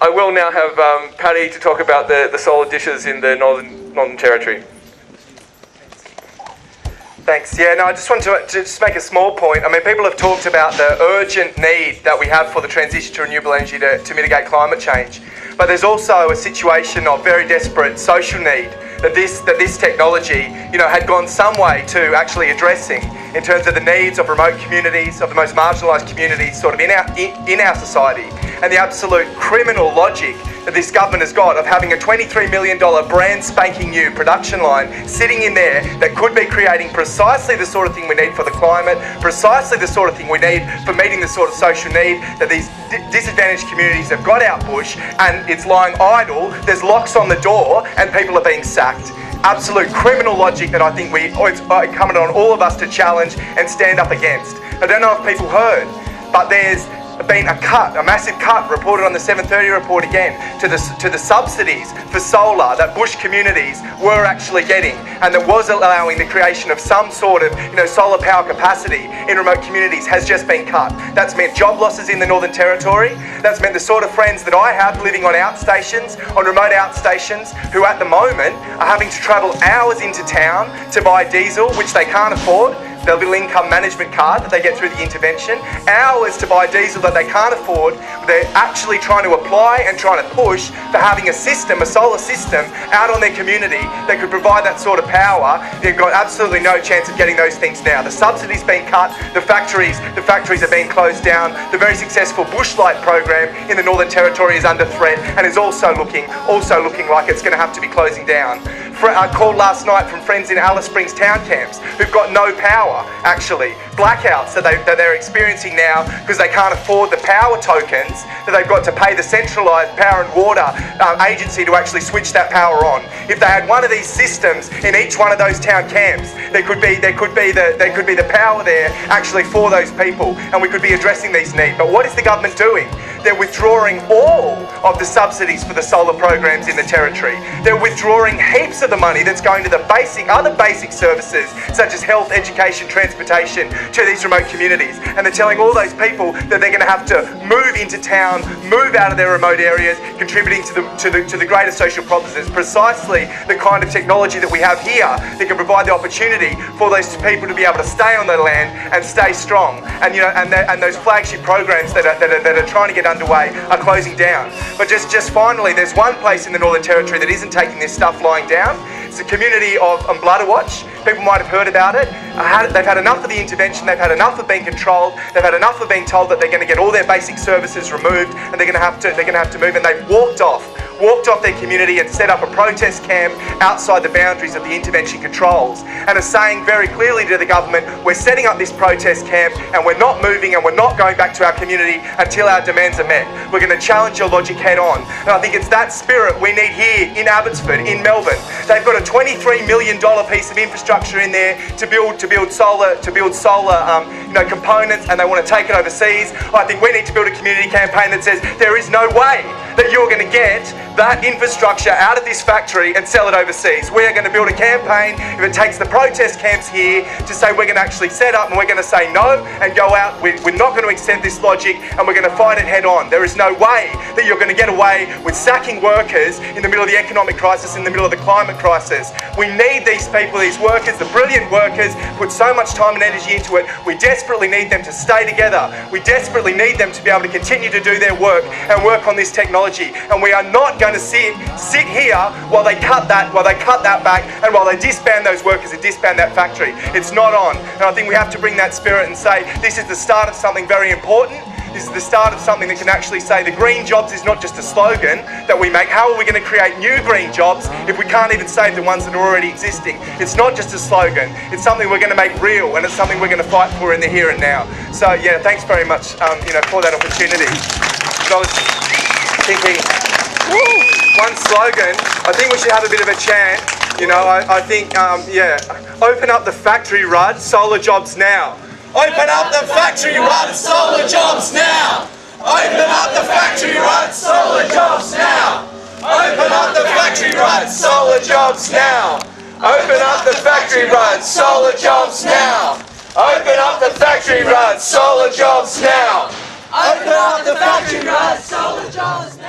I will now have Paddy to talk about the solar dishes in the Northern Territory. Thanks. Yeah, no, I just wanted to just make a small point. I mean, people have talked about the urgent need that we have for the transition to renewable energy to mitigate climate change. But there's also a situation of very desperate social need that this technology, had gone some way to actually addressing in terms of the needs of remote communities, of the most marginalised communities, sort of in our society, and the absolute criminal logic that this government has got of having a $23 million brand spanking new production line sitting in there that could be creating precisely the sort of thing we need for the climate, precisely the sort of thing we need for meeting the sort of social need that these disadvantaged communities have got out bush, and it's lying idle, there's locks on the door, and people are being sacked. Absolute criminal logic that I think it's incumbent on all of us to challenge and stand up against. I don't know if people heard, but there's been a massive cut reported on the 7:30 report again to the subsidies for solar that bush communities were actually getting, and that was allowing the creation of some sort of solar power capacity in remote communities has just been cut. That's meant job losses in the Northern Territory. That's meant the sort of friends that I have living on outstations, on remote outstations, who at the moment are having to travel hours into town to buy diesel, which they can't afford. There'll be an income management card that they get through the intervention. Hours to buy diesel that they can't afford. They're actually trying to apply and trying to push for having a solar system out on their community that could provide that sort of power. They've got absolutely no chance of getting those things now. The subsidies being cut, the factories are being closed down. The very successful bushlight program in the Northern Territory is under threat and is also looking like it's going to have to be closing down. I called last night from friends in Alice Springs town camps who've got no power, actually. Blackouts that they're experiencing now because they can't afford the power tokens that they've got to pay the centralised power and water agency to actually switch that power on. If they had one of these systems in each one of those town camps, there could be the power there actually for those people, and we could be addressing these needs. But what is the government doing? They're withdrawing all of the subsidies for the solar programs in the Territory. They're withdrawing heaps of the money that's going to the other basic services such as health, education, transportation to these remote communities. And they're telling all those people that they're going to have to move into town, move out of their remote areas, contributing to the greater social problems. It's precisely the kind of technology that we have here that can provide the opportunity for those people to be able to stay on their land and stay strong. And and those flagship programs that are trying to get underway are closing down. But just finally, there's one place in the Northern Territory that isn't taking this stuff lying down. It's the community of Mildura. People might have heard about it. They've had enough of the intervention. They've had enough of being controlled. They've had enough of being told that they're going to get all their basic services removed, and they're going to have to move. And they've walked off their community and set up a protest camp outside the boundaries of the intervention controls, and are saying very clearly to the government, we're setting up this protest camp and we're not moving and we're not going back to our community until our demands are met. We're going to challenge your logic head on. And I think it's that spirit we need here in Abbotsford, in Melbourne. They've got a $23 million piece of infrastructure in there to build solar components, and they want to take it overseas. I think we need to build a community campaign that says there is no way that you're going to get that infrastructure out of this factory and sell it overseas. We are going to build a campaign, if it takes the protest camps here, to say we're going to actually set up and we're going to say no and go out. We're not going to accept this logic, and we're going to fight it head on. There is no way that you're going to get away with sacking workers in the middle of the economic crisis, in the middle of the climate crisis. We need these people, these workers, the brilliant workers, put so much time and energy into it. We desperately need them to stay together. We desperately need them to be able to continue to do their work and work on this technology. And we are not going to sit here while they cut that back, and while they disband those workers and disband that factory. It's not on. And I think we have to bring that spirit and say this is the start of something very important. This is the start of something that can actually say the green jobs is not just a slogan that we make. How are we going to create new green jobs if we can't even save the ones that are already existing? It's not just a slogan. It's something we're going to make real, and it's something we're going to fight for in the here and now. So yeah, thanks very much for that opportunity. So I was thinking, one slogan, I think we should have a bit of a chant. I think, open up the factory, Rudd, solar jobs now. Open up the factory, Rudd, solar jobs now! Open up the factory, Rudd, solar jobs now! Open up the factory, Rudd, solar jobs now! Open up the factory, Rudd, solar jobs now! Open up the factory, Rudd, solar jobs now! Open up the factory, Rudd, solar jobs now! jobs now.